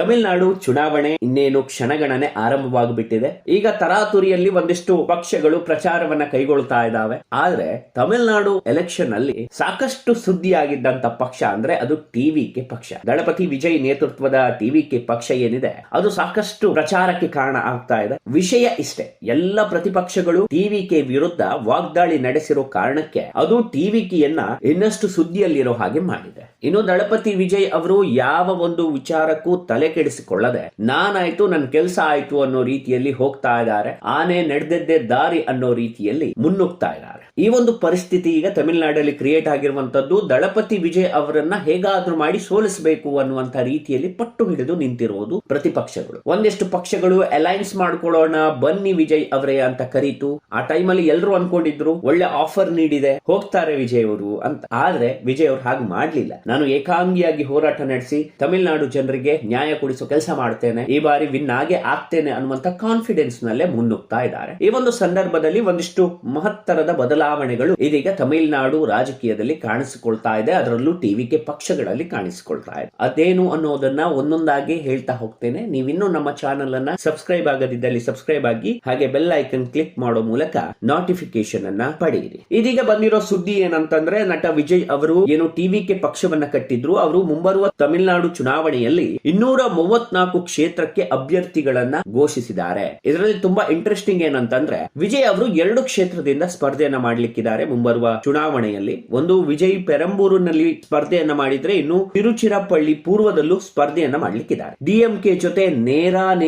ತಮಿಳುನಾಡು ಚುನಾವಣೆ ಇನ್ನೇನು ಕ್ಷಣಗಣನೆ ಆರಂಭವಾಗಿಬಿಟ್ಟಿದೆ. ಈಗ ತರಾತುರಿಯಲ್ಲಿ ಒಂದಿಷ್ಟು ಪಕ್ಷಗಳು ಪ್ರಚಾರವನ್ನ ಕೈಗೊಳ್ತಾ ಇದ್ದಾವೆ. ಆದ್ರೆ ತಮಿಳುನಾಡು ಎಲೆಕ್ಷನ್ ಅಲ್ಲಿ ಸಾಕಷ್ಟು ಸುದ್ದಿಯಾಗಿದ್ದಂತ ಪಕ್ಷ ಅಂದ್ರೆ ಅದು ಟಿವಿಕೆ ಪಕ್ಷ. ದಳಪತಿ ವಿಜಯ್ ನೇತೃತ್ವದ ಟಿವಿಕೆ ಪಕ್ಷ ಏನಿದೆ ಅದು ಸಾಕಷ್ಟು ಪ್ರಚಾರಕ್ಕೆ ಕಾರಣ ಆಗ್ತಾ ಇದೆ. ವಿಷಯ ಇಷ್ಟೇ, ಎಲ್ಲ ಪ್ರತಿಪಕ್ಷಗಳು ಟಿವಿಕೆ ವಿರುದ್ಧ ವಾಗ್ದಾಳಿ ನಡೆಸಿರೋ ಕಾರಣಕ್ಕೆ ಅದು ಟಿವಿಕೆಯನ್ನ ಇನ್ನಷ್ಟು ಸುದ್ದಿಯಲ್ಲಿರೋ ಹಾಗೆ ಮಾಡಿದೆ. ಇನ್ನು ದಳಪತಿ ವಿಜಯ್ ಅವರು ಯಾವ ಒಂದು ವಿಚಾರಕ್ಕೂ ತಲೆ ಕೆಡಿಸಿಕೊಳ್ಳದೆ ನಾನಾಯ್ತು ನನ್ನ ಕೆಲಸ ಆಯ್ತು ಅನ್ನೋ ರೀತಿಯಲ್ಲಿ ಹೋಗ್ತಾ ಇದ್ದಾರೆ. ಆನೆ ನಡೆದದ್ದೇ ದಾರಿ ಅನ್ನೋ ರೀತಿಯಲ್ಲಿ ಮುನ್ನುಗ್ತಾ ಇದ್ದಾರೆ. ಈ ಒಂದು ಪರಿಸ್ಥಿತಿ ಈಗ ತಮಿಳುನಾಡಲ್ಲಿ ಕ್ರಿಯೇಟ್ ಆಗಿರುವಂತದ್ದು. ದಳಪತಿ ವಿಜಯ್ ಅವರನ್ನ ಹೇಗಾದ್ರೂ ಮಾಡಿ ಸೋಲಿಸಬೇಕು ಅನ್ನುವಂತ ರೀತಿಯಲ್ಲಿ ಪಟ್ಟು ಹಿಡಿದು ನಿಂತಿರುವುದು ಪ್ರತಿಪಕ್ಷಗಳು. ಒಂದಿಷ್ಟು ಪಕ್ಷಗಳು ಅಲೈನ್ಸ್ ಮಾಡ್ಕೊಳ್ಳೋಣ ಬನ್ನಿ ವಿಜಯ್ ಅವರೇ ಅಂತ ಕರೀತು. ಆ ಟೈಮಲ್ಲಿ ಎಲ್ಲರೂ ಅನ್ಕೊಂಡಿದ್ರು ಒಳ್ಳೆ ಆಫರ್ ನೀಡಿದೆ ಹೋಗ್ತಾರೆ ವಿಜಯ್ ಅವರು ಅಂತ. ಆದ್ರೆ ವಿಜಯ್ ಅವರು ಹಾಗೆ ಮಾಡ್ಲಿಲ್ಲ. ನಾನು ಏಕಾಂಗಿಯಾಗಿ ಹೋರಾಟ ನಡೆಸಿ ತಮಿಳುನಾಡು ಜನರಿಗೆ ನ್ಯಾಯ ಕೊಡಿಸೋ ಕೆಲಸ ಮಾಡ್ತೇನೆ, ಈ ಬಾರಿ ವಿನ್ ಆಗೇ ಆಗ್ತೇನೆ ಅನ್ನುವಂತ ಕಾನ್ಫಿಡೆನ್ಸ್ ನಲ್ಲೇ ಮುನ್ನುಗ್ತಾ ಇದ್ದಾರೆ. ಈ ಒಂದು ಸಂದರ್ಭದಲ್ಲಿ ಒಂದಿಷ್ಟು ಮಹತ್ತರದ ಬದಲಾವಣೆಗಳು ಇದೀಗ ತಮಿಳುನಾಡು ರಾಜಕೀಯದಲ್ಲಿ ಕಾಣಿಸಿಕೊಳ್ತಾ ಇದೆ. ಅದರಲ್ಲೂ ಟಿವಿಕೆ ಪಕ್ಷಗಳಲ್ಲಿ ಕಾಣಿಸಿಕೊಳ್ತಾ ಇದೆ. ಅದೇನು ಅನ್ನೋದನ್ನ ಒಂದೊಂದಾಗಿ ಹೇಳ್ತಾ ಹೋಗ್ತೇನೆ. ನೀವಿನ್ನೂ ನಮ್ಮ ಚಾನೆಲ್ ಅನ್ನ ಸಬ್ಸ್ಕ್ರೈಬ್ ಆಗದಿದ್ದಲ್ಲಿ ಸಬ್ಸ್ಕ್ರೈಬ್ ಆಗಿ, ಹಾಗೆ ಬೆಲ್ ಐಕನ್ ಕ್ಲಿಕ್ ಮಾಡೋ ಮೂಲಕ ನೋಟಿಫಿಕೇಶನ್ ಅನ್ನ ಪಡೆಯಿರಿ. ಇದೀಗ ಬಂದಿರೋ ಸುದ್ದಿ ಏನಂತಂದ್ರೆ, ನಟ ವಿಜಯ್ ಅವರು ಏನು ಟಿವಿಕೆ ಪಕ್ಷವನ್ನ ಕಟ್ಟಿದ್ರು, ಅವರು ಮುಂಬರುವ ತಮಿಳುನಾಡು ಚುನಾವಣೆಯಲ್ಲಿ 234 ಕ್ಷೇತ್ರಕ್ಕೆ ಅಭ್ಯರ್ಥಿಗಳನ್ನ ಘೋಷಿಸಿದ್ದಾರೆ. ಇದರಲ್ಲಿ ತುಂಬಾ ಇಂಟ್ರೆಸ್ಟಿಂಗ್ ಏನಂತಂದ್ರೆ, ವಿಜಯ್ ಅವರು 2 ಕ್ಷೇತ್ರದಿಂದ ಸ್ಪರ್ಧೆಯನ್ನ ಮಾಡ್ಲಿಕ್ಕಿದ್ದಾರೆ ಮುಂಬರುವ ಚುನಾವಣೆಯಲ್ಲಿ. ಒಂದು ವಿಜಯ್ ಪೆರಂಬೂರಿನಲ್ಲಿ ಸ್ಪರ್ಧೆಯನ್ನ ಮಾಡಿದ್ರೆ, ಇನ್ನು ತಿರುಚಿರಾಪಳ್ಳಿ ಪೂರ್ವದಲ್ಲೂ ಸ್ಪರ್ಧೆಯನ್ನ ಮಾಡ್ಲಿಕ್ಕಿದ್ದಾರೆ. ಡಿಎಂಕೆ ಜೊತೆ ನೇರ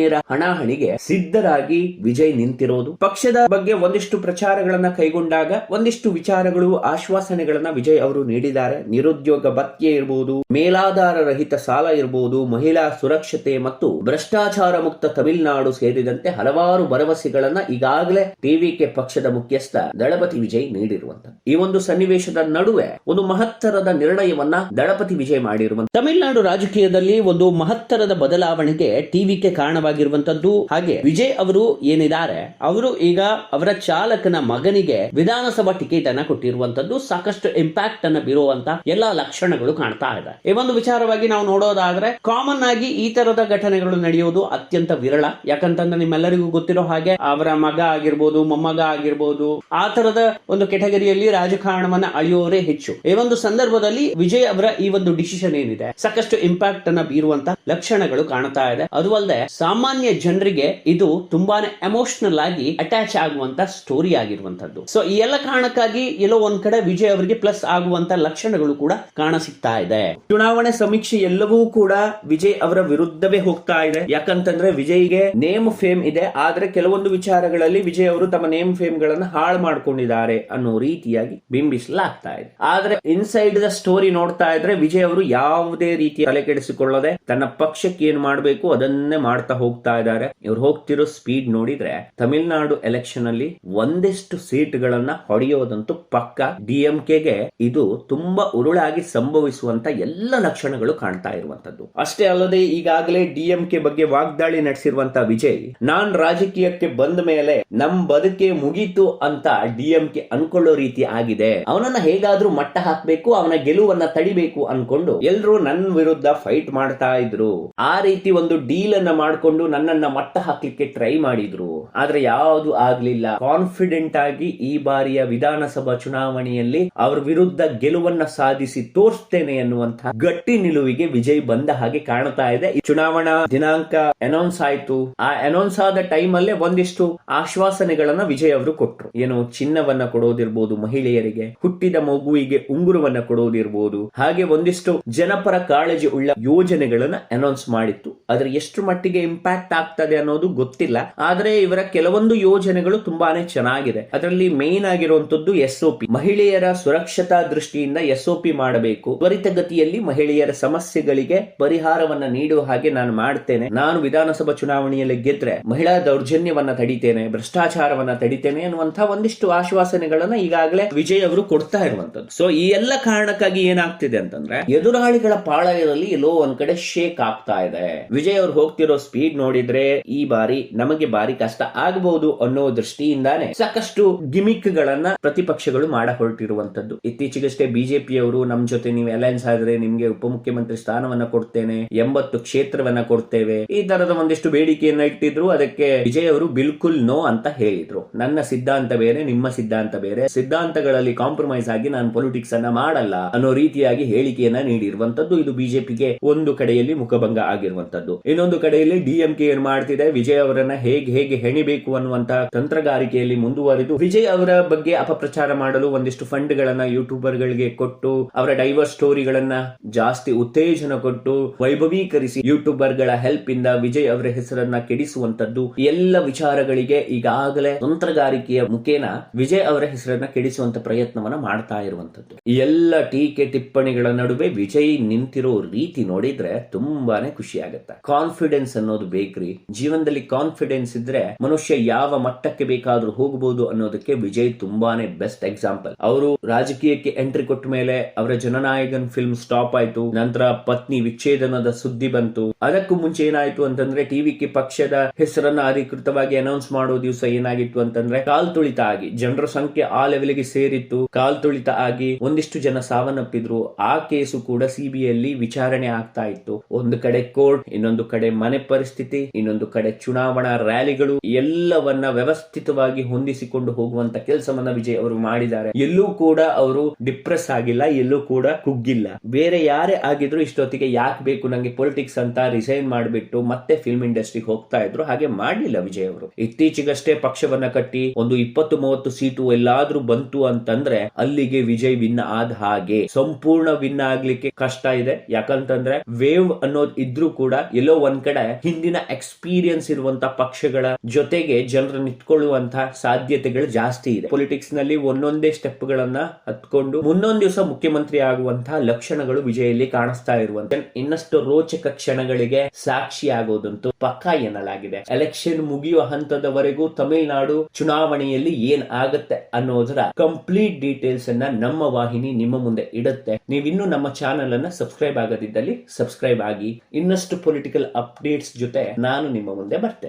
ಹಣಾಹಣಿಗೆ ಸಿದ್ಧರಾಗಿ ವಿಜಯ್ ನಿಂತಿರೋದು. ಪಕ್ಷದ ಬಗ್ಗೆ ಒಂದಿಷ್ಟು ಪ್ರಚಾರಗಳನ್ನ ಕೈಗೊಂಡಾಗ ಒಂದಿಷ್ಟು ವಿಚಾರಗಳು, ಆಶ್ವಾಸನೆಗಳನ್ನ ವಿಜಯ್ ಅವರು ನೀಡಿದ್ದಾರೆ. ನಿರುದ್ಯೋಗ ಭತ್ಯೆ ಇರಬಹುದು, ಮೇಲಾಧಾರ ರಹಿತ ಸಾಲ ಇರಬಹುದು, ಮಹಿಳಾ ಸುರಕ್ಷತೆ ಮತ್ತು ಭ್ರಷ್ಟಾಚಾರ ಮುಕ್ತ ತಮಿಳುನಾಡು ಸೇರಿದಂತೆ ಹಲವಾರು ಭರವಸೆಗಳನ್ನ ಈಗಾಗಲೇ ಟಿವಿಕೆ ಪಕ್ಷದ ಮುಖ್ಯಸ್ಥ ದಳಪತಿ ವಿಜಯ್ ನೀಡಿರುವಂತಹ ಈ ಒಂದು ಸನ್ನಿವೇಶದ ನಡುವೆ ಒಂದು ಮಹತ್ತರದ ನಿರ್ಣಯವನ್ನ ದಳಪತಿ ವಿಜಯ್ ಮಾಡಿರುವಂತ ತಮಿಳುನಾಡು ರಾಜಕೀಯದಲ್ಲಿ ಒಂದು ಮಹತ್ತರದ ಬದಲಾವಣೆಗೆ ಟಿವಿಕೆ ಕಾರಣವಾಗಿರುವಂತದ್ದು. ಹಾಗೆ ವಿಜಯ್ ಅವರು ಏನಿದ್ದಾರೆ, ಅವರು ಈಗ ಅವರ ಚಾಲಕನ ಮಗನಿಗೆ ವಿಧಾನಸಭಾ ಟಿಕೆಟ್ ಅನ್ನ ಕೊಟ್ಟಿರುವಂತದ್ದು ಸಾಕಷ್ಟು ಇಂಪ್ಯಾಕ್ಟ್ ಅನ್ನ ಬೀರುವಂತ ಎಲ್ಲಾ ಲಕ್ಷಣಗಳು ಕಾಣ್ತಾ ಇದೆ. ಈ ಒಂದು ವಿಚಾರವಾಗಿ ನಾವು ನೋಡೋದಾದ್ರೆ, ಕಾಮನ್ ಆಗಿ ಈ ತರದ ಘಟನೆಗಳು ನಡೆಯುವುದು ಅತ್ಯಂತ ವಿರಳ. ಯಾಕಂತಂದ್ರೆ ನಿಮ್ಮೆಲ್ಲರಿಗೂ ಗೊತ್ತಿರೋ ಹಾಗೆ ಅವರ ಮಗ ಆಗಿರ್ಬೋದು, ಮೊಮ್ಮಗ ಆಗಿರ್ಬೋದು, ಆ ತರದ ಒಂದು ಕೆಟಗರಿಯಲ್ಲಿ ರಾಜಕಾರಣವನ್ನ ಅಳೆಯೋರೇ ಹೆಚ್ಚು. ಈ ಒಂದು ಸಂದರ್ಭದಲ್ಲಿ ವಿಜಯ್ ಅವರ ಈ ಒಂದು ಡಿಸಿಷನ್ ಏನಿದೆ ಸಾಕಷ್ಟು ಇಂಪ್ಯಾಕ್ಟ್ ಅನ್ನ ಬೀರುವಂತ ಲಕ್ಷಣಗಳು ಕಾಣ್ತಾ ಇದೆ. ಅದು ಅಲ್ಲದೆ ಸಾಮಾನ್ಯ ಜನರಿಗೆ ಇದು ತುಂಬಾನೇ ಎಮೋಷನಲ್ ಆಗಿ ಅಟ್ಯಾಚ್ ಆಗುವಂತ ಸ್ಟೋರಿ ಆಗಿರುವಂತದ್ದು. ಸೊ ಈ ಎಲ್ಲ ಕಾರಣಕ್ಕಾಗಿ ಎಲ್ಲೋ ಒಂದ್ ಕಡೆ ವಿಜಯ್ ಅವರಿಗೆ ಪ್ಲಸ್ ಆಗುವಂತ ಲಕ್ಷಣಗಳು ಕೂಡ ಕಾಣ ಸಿಗ್ತಾ ಇದೆ. ಚುನಾವಣೆ ಸಮೀಕ್ಷೆ ಎಲ್ಲವೂ ಕೂಡ ವಿಜಯ್ ಅವರ ವಿರುದ್ಧವೇ ಹೋಗ್ತಾ ಇದೆ. ಯಾಕಂತಂದ್ರೆ ವಿಜಯ್ಗೆ ನೇಮ್ ಫೇಮ್ ಇದೆ, ಆದ್ರೆ ಕೆಲವೊಂದು ವಿಚಾರಗಳಲ್ಲಿ ವಿಜಯ್ ಅವರು ತಮ್ಮ ನೇಮ್ ಫೇಮ್ ಗಳನ್ನ ಹಾಳು ಮಾಡ್ಕೊಂಡಿದ್ದಾರೆ ಅನ್ನೋ ರೀತಿಯಾಗಿ ಬಿಂಬಿಸಲಾಗ್ತಾ ಇದೆ. ಆದ್ರೆ ಇನ್ಸೈಡ್ ದ ಸ್ಟೋರಿ ನೋಡ್ತಾ ಇದ್ರೆ ವಿಜಯ್ ಅವರು ಯಾವುದೇ ರೀತಿಯ ತಲೆ ಕೆಡಿಸಿಕೊಳ್ಳದೆ ತನ್ನ ಪಕ್ಷಕ್ಕೆ ಏನ್ ಮಾಡಬೇಕು ಅದನ್ನೇ ಮಾಡ್ತಾ ಹೋಗ್ತಾ ಇದ್ದಾರೆ. ಇವ್ರು ಹೋಗ್ತಿರೋ ಸ್ಪೀಡ್ ನೋಡಿದ್ರೆ ತಮಿಳುನಾಡು ಎಲೆಕ್ಷನ್ ಅಲ್ಲಿ ಒಂದಿಷ್ಟು ಸೀಟ್ ಗಳನ್ನ ಹೊಡೆಯೋದಂತೂ ಪಕ್ಕ. ಡಿಎಂಕೆಗೆ ಇದು ತುಂಬಾ ಉರುಳಾಗಿ ಸಂಭವಿಸುವಂತ ಎಲ್ಲ ಲಕ್ಷಣಗಳು ಕಾಣ್ತಾ ಇರುವಂತದ್ದು. ಅಷ್ಟೇ ಅಲ್ಲದೆ ಈಗಾಗಲೇ ಡಿಎಂಕೆ ಬಗ್ಗೆ ವಾಗ್ದಾಳಿ ನಡೆಸಿರುವಂತ ವಿಜಯ್, ನಾನ್ ರಾಜಕೀಯಕ್ಕೆ ಬಂದ ಮೇಲೆ ನಮ್ ಬದುಕೆ ಮುಗೀತು ಅಂತ ಡಿಎಂಕೆ ಅನ್ಕೊಳ್ಳೋ ರೀತಿ ಆಗಿದೆ. ಅವನನ್ನ ಹೇಗಾದ್ರೂ ಮಟ್ಟ ಹಾಕ್ಬೇಕು, ಅವನ ಗೆಲುವನ್ನ ತಡಿಬೇಕು ಅನ್ಕೊಂಡು ಎಲ್ರು ನನ್ನ ವಿರುದ್ಧ ಫೈಟ್ ಮಾಡ್ತಾ ಇದ್ರು. ಆ ರೀತಿ ಒಂದು ಡೀಲ್ ಅನ್ನ ಮಾಡ್ಕೊಂಡು ನನ್ನನ್ನ ಮಟ್ಟ ಹಾಕ್ಲಿಕ್ಕೆ ಟ್ರೈ ಮಾಡಿದ್ರು. ಆದ್ರೆ ಯಾವುದು ಆಗ್ಲಿಲ್ಲ. ಕಾನ್ಫಿಡೆಂಟ್ ಆಗಿ ಈ ಬಾರಿಯ ವಿಧಾನಸಭಾ ಚುನಾವಣೆಯಲ್ಲಿ ಅವ್ರ ವಿರುದ್ಧ ಗೆಲುವನ್ನ ಸಾಧಿಸಿ ತೋರಿಸ್ತೇನೆ ಎನ್ನುವಂತಹ ಗಟ್ಟಿ ನಿಲುವಿಗೆ ವಿಜಯ್ ಬಂದ ಹಾಗೆ ಕಾಣ್ತಾ ಇದೆ. ಚುನಾವಣಾ ದಿನಾಂಕ ಅನೌನ್ಸ್ ಆಯ್ತು. ಆ ಅನೌನ್ಸ್ ಆದ ಟೈಮ್ ಅಲ್ಲೇ ಒಂದಿಷ್ಟು ಆಶ್ವಾಸನೆಗಳನ್ನ ವಿಜಯ್ ಅವರು ಕೊಟ್ರು. ಏನು ಚಿನ್ನವನ್ನ ಕೊಡೋದಿರ್ಬೋದು, ಮಹಿಳೆಯರಿಗೆ ಹುಟ್ಟಿದ ಮಗುವಿಗೆ ಉಂಗುರವನ್ನ ಕೊಡೋದಿರ್ಬೋದು, ಹಾಗೆ ಒಂದಿಷ್ಟು ಜನಪರ ಕಾಳಜಿ ಉಳ್ಳ ಯೋಜನೆಗಳನ್ನ ಅನೌನ್ಸ್ ಮಾಡಿತ್ತು. ಆದ್ರೆ ಎಷ್ಟು ಮಟ್ಟಿಗೆ ಇಂಪ್ಯಾಕ್ಟ್ ಆಗ್ತದೆ ಅನ್ನೋದು ಗೊತ್ತಿಲ್ಲ. ಆದ್ರೆ ಇವರ ಕೆಲವೊಂದು ಯೋಜನೆಗಳು ತುಂಬಾನೇ ಚೆನ್ನಾಗಿದೆ. ಅದರಲ್ಲಿ ಮೇನ್ ಆಗಿರುವಂತದ್ದು ಎಸ್ಒಪಿ. ಮಹಿಳೆಯರ ಸುರಕ್ಷತಾ ದೃಷ್ಟಿಯಿಂದ ಎಸ್ಒಪಿ ಮಾಡಬೇಕು. ತ್ವರಿತಗತಿಯಲ್ಲಿ ಮಹಿಳೆಯರ ಸಮಸ್ಯೆಗಳಿಗೆ ಪರಿಹಾರವನ್ನ ನೀಡುವ ಹಾಗೆ ನಾನು ಮಾಡ್ತೇನೆ. ನಾನು ವಿಧಾನಸಭಾ ಚುನಾವಣೆಯಲ್ಲಿ ಗೆದ್ರೆ ಮಹಿಳಾ ದೌರ್ಜನ್ಯವನ್ನ ತಡಿತೇನೆ, ಭ್ರಷ್ಟಾಚಾರವನ್ನ ತಡಿತೇನೆ ಅನ್ನುವಂತಹ ಒಂದಿಷ್ಟು ಆಶ್ವಾಸನೆ ಆಶ್ವಾಸನೆಗಳನ್ನ ಈಗಾಗಲೇ ವಿಜಯ್ ಅವರು ಕೊಡ್ತಾ ಇರುವಂತದ್ದು. ಸೊ ಈ ಎಲ್ಲ ಕಾರಣಕ್ಕಾಗಿ ಏನಾಗ್ತಿದೆ ಅಂತಂದ್ರೆ ಎದುರಾಳಿಗಳ ಪಾಳಯದಲ್ಲಿ ಎಲ್ಲೋ ಒಂದ್ ಕಡೆ ಶೇಕ್ ಆಗ್ತಾ ಇದೆ. ವಿಜಯ್ ಅವರು ಹೋಗ್ತಿರೋ ಸ್ಪೀಡ್ ನೋಡಿದ್ರೆ ಈ ಬಾರಿ ನಮಗೆ ಬಾರಿ ಕಷ್ಟ ಆಗಬಹುದು ಅನ್ನೋ ದೃಷ್ಟಿಯಿಂದಾನೇ ಸಾಕಷ್ಟು ಗಿಮಿಕ್ ಗಳನ್ನ ಪ್ರತಿಪಕ್ಷಗಳು ಮಾಡ ಹೊರಟಿರುವಂತದ್ದು. ಇತ್ತೀಚೆಗಷ್ಟೇ ಬಿಜೆಪಿಯವರು ನಮ್ ಜೊತೆ ನೀವು ಅಲಯನ್ಸ್ ಆದ್ರೆ ನಿಮ್ಗೆ ಉಪಮುಖ್ಯಮಂತ್ರಿ ಸ್ಥಾನವನ್ನ ಕೊಡ್ತೇನೆ, 80 ಕ್ಷೇತ್ರವನ್ನ ಕೊಡ್ತೇವೆ, ಈ ತರದ ಒಂದಿಷ್ಟು ಬೇಡಿಕೆಯನ್ನ ಇಟ್ಟಿದ್ರು. ಅದಕ್ಕೆ ವಿಜಯ್ ಅವರು ಬಿಲ್ಕುಲ್ ನೋ ಅಂತ ಹೇಳಿದ್ರು. ನನ್ನ ಸಿದ್ಧಾಂತ ಬೇರೆ, ನಿಮ್ಮ ಸಿದ್ಧಾಂತ ಬೇರೆ, ಸಿದ್ಧಾಂತಗಳಲ್ಲಿ ಕಾಂಪ್ರಮೈಸ್ ಆಗಿ ನಾನು ಪೊಲಿಟಿಕ್ಸ್ ಅನ್ನ ಮಾಡಲ್ಲ ಅನ್ನೋ ರೀತಿಯಾಗಿ ಹೇಳಿಕೆಯನ್ನ ನೀಡಿರುವಂತದ್ದು. ಇದು ಬಿಜೆಪಿಗೆ ಒಂದು ಕಡೆಯಲ್ಲಿ ಮುಖಭಂಗ ಆಗಿರುವಂತದ್ದು. ಇನ್ನೊಂದು ಕಡೆಯಲ್ಲಿ ಡಿಎಂಕೆ ಏನ್ ಮಾಡ್ತಿದೆ, ವಿಜಯ್ ಅವರನ್ನ ಹೇಗೆ ಹೆಣಿಬೇಕು ಅನ್ನುವಂತ ತಂತ್ರಗಾರಿಕೆಯಲ್ಲಿ ಮುಂದುವರಿದು ವಿಜಯ್ ಅವರ ಬಗ್ಗೆ ಅಪಪ್ರಚಾರ ಮಾಡಲು ಒಂದಿಷ್ಟು ಫಂಡ್ ಗಳನ್ನ ಯೂಟ್ಯೂಬರ್ ಗಳಿಗೆ ಕೊಟ್ಟು ಅವರ ಡೈವರ್ಸ್ ಸ್ಟೋರಿಗಳನ್ನ ಜಾಸ್ತಿ ಉತ್ತೇಜನ ಕೊಟ್ಟು ವೈಭವೀಕರಿಸಿ ಯೂಟ್ಯೂಬರ್ ಗಳ ಹೆಲ್ಪ್ ಇಂದ ವಿಜಯ್ ಅವರ ಹೆಸರನ್ನ ಕೆಡಿಸುವಂತದ್ದು ಎಲ್ಲ ವಿಚಾರಗಳಿಗೆ ಈಗಾಗಲೇ ತಂತ್ರಗಾರಿಕೆಯ ಮುಖೇನ ವಿಜಯ್ ಅವರ ಹೆಸರನ್ನ ಕೆಡಿಸುವಂತ ಪ್ರಯತ್ನವನ್ನ ಮಾಡ್ತಾ ಇರುವಂತದ್ದು. ಎಲ್ಲ ಟೀಕೆ ಟಿಪ್ಪಣಿಗಳ ನಡುವೆ ವಿಜಯ್ ನಿಂತಿರೋ ರೀತಿ ನೋಡಿದ್ರೆ ತುಂಬಾನೇ ಖುಷಿ ಆಗುತ್ತೆ. ಕಾನ್ಫಿಡೆನ್ಸ್ ಅನ್ನೋದು ಬೇಕ್ರಿ. ಜೀವನದಲ್ಲಿ ಕಾನ್ಫಿಡೆನ್ಸ್ ಇದ್ರೆ ಮನುಷ್ಯ ಯಾವ ಮಟ್ಟಕ್ಕೆ ಬೇಕಾದ್ರೂ ಹೋಗಬಹುದು ಅನ್ನೋದಕ್ಕೆ ವಿಜಯ್ ತುಂಬಾನೇ ಬೆಸ್ಟ್ ಎಕ್ಸಾಂಪಲ್. ಅವರು ರಾಜಕೀಯಕ್ಕೆ ಎಂಟ್ರಿ ಕೊಟ್ಟ ಮೇಲೆ ಅವರ ಜನನಾಯಕನ್ ಫಿಲ್ಮ್ ಸ್ಟಾಪ್ ಆಯ್ತು. ನಂತರ ಪತ್ನಿ ವಿಚ್ಛೇದನದ ಸುದ್ದಿ ಬಂತು. ಅದಕ್ಕೂ ಮುಂಚೆ ಏನಾಯ್ತು ಅಂತಂದ್ರೆ ಟಿವಿಕೆ ಪಕ್ಷದ ಹೆಸರನ್ನ ಅಧಿಕೃತವಾಗಿ ಅನೌನ್ಸ್ ಮಾಡೋ ದಿವಸ ಏನಾಗಿತ್ತು ಅಂತಂದ್ರೆ ಕಾಲ್ ತುಳಿತ ಆಗಿ ಜನರ ಸಂಖ್ಯೆ ಆ ಲೆವೆಲ್ಗೆ ಸೇರಿತ್ತು. ಕಾಲ್ ತುಳಿತ ಆಗಿ ಒಂದಿಷ್ಟು ಜನ ಸಾವನ್ನಪ್ಪಿದ್ರು. ಆ ಕೇಸು ಕೂಡ ಸಿಬಿಐ ವಿಚಾರಣೆ ಆಗ್ತಾ ಇತ್ತು. ಒಂದು ಕಡೆ ಕೋರ್ಟ್, ಇನ್ನೊಂದು ಕಡೆ ಮನೆ ಪರಿಸ್ಥಿತಿ, ಇನ್ನೊಂದು ಕಡೆ ಚುನಾವಣಾ ರ್ಯಾಲಿಗಳು, ಎಲ್ಲವನ್ನ ವ್ಯವಸ್ಥಿತವಾಗಿ ಹೊಂದಿಸಿಕೊಂಡು ಹೋಗುವಂತ ಕೆಲಸವನ್ನ ವಿಜಯ್ ಅವರು ಮಾಡಿದ್ದಾರೆ. ಎಲ್ಲೂ ಕೂಡ ಅವರು ಡಿಪ್ರೆಸ್ ಆಗಿಲ್ಲ, ಎಲ್ಲೂ ಕೂಡ ಕುಗ್ಗಿಲ್ಲ. ಬೇರೆ ಯಾರೇ ಆಗಿದ್ರು ಇಷ್ಟೊತ್ತಿಗೆ ಯಾಕೆ ಬೇಕು ನಂಗೆ ಪೊಲಿಟಿಕ್ಸ್ ಅಂತ ರಿಸೈನ್ ಮಾಡಿಬಿಟ್ಟು ಮತ್ತೆ ಫಿಲ್ಮ್ ಇಂಡಸ್ಟ್ರಿಗೆ ಹೋಗ್ತಾ ಇದ್ರು. ಹಾಗೆ ಮಾಡಲಿಲ್ಲ ವಿಜಯ್ ಅವರು. ಇತ್ತೀಚೆಗಷ್ಟೇ ಪಕ್ಷವನ್ನ ಕಟ್ಟಿ ಒಂದು 20-30 ಸೀಟು ಎಲ್ಲಾದ್ರೂ ಬಂತು ಅಂತಂದ್ರೆ ಅಲ್ಲಿಗೆ ವಿಜಯ್ ವಿನ್ ಆದ ಹಾಗೆ. ಸಂಪೂರ್ಣ ವಿನ್ ಆಗ್ಲಿಕ್ಕೆ ಕಷ್ಟ ಇದೆ. ಯಾಕಂತಂದ್ರೆ ವೇವ್ ಅನ್ನೋದು ಇದ್ರೂ ಕೂಡ ಎಲ್ಲೋ ಒಂದ್ ಕಡೆ ಹಿಂದಿನ ಎಕ್ಸ್ಪೀರಿಯನ್ಸ್ ಇರುವಂತ ಪಕ್ಷಗಳ ಜೊತೆಗೆ ಜನರು ನಿಂತ್ಕೊಳ್ಳುವಂತಹ ಸಾಧ್ಯತೆಗಳು ಜಾಸ್ತಿ ಇದೆ. ಪೊಲಿಟಿಕ್ಸ್ ನಲ್ಲಿ ಒಂದೊಂದೇ ಸ್ಟೆಪ್ ಗಳನ್ನ ಹತ್ಕೊಂಡು ಮುಂದೊಂದು ದಿವಸ ಮುಖ್ಯಮಂತ್ರಿ ಆಗುವಂತಹ ಲಕ್ಷಣಗಳು ವಿಜಯಲ್ಲಿ ಕಾಣಿಸ್ತಾ ಇರುವಂತೆ ಇನ್ನಷ್ಟು ರೋಚಕ ಕ್ಷಣಗಳಿಗೆ ಸಾಕ್ಷಿ ಆಗೋದಂತೂ ಪಕ್ಕಾ ಎನ್ನಲಾಗಿದೆ. ಎಲೆಕ್ಷನ್ ಮುಗಿಯುವ ಹಂತದವರೆಗೂ ತಮಿಳುನಾಡು ಚುನಾವಣೆಯಲ್ಲಿ ಏನ್ ಆಗತ್ತೆ ಅನ್ನೋದರ ಕಂಪ್ಲೀಟ್ ಡೀಟೇಲ್ಸ್ ಅನ್ನ ನಮ್ಮ ವಾಹಿನಿ ನಿಮ್ಮ ಮುಂದೆ ಇಡುತ್ತೆ. ನೀವಿನ್ನೂ ನಮ್ಮ ಚಾನೆಲ್ ಅನ್ನ ಸಬ್ಸ್ಕ್ರೈಬ್ ಆಗದಿದ್ದಲ್ಲಿ ಸಬ್ಸ್ಕ್ರೈಬ್ ಆಗಿ. ಇನ್ನಷ್ಟು ಪೊಲಿಟಿಕಲ್ ಅಪ್ಡೇಟ್ಸ್ ಜೊತೆ ನಾನು ನಿಮ್ಮ ಮುಂದೆ ಬರ್ತೇನೆ.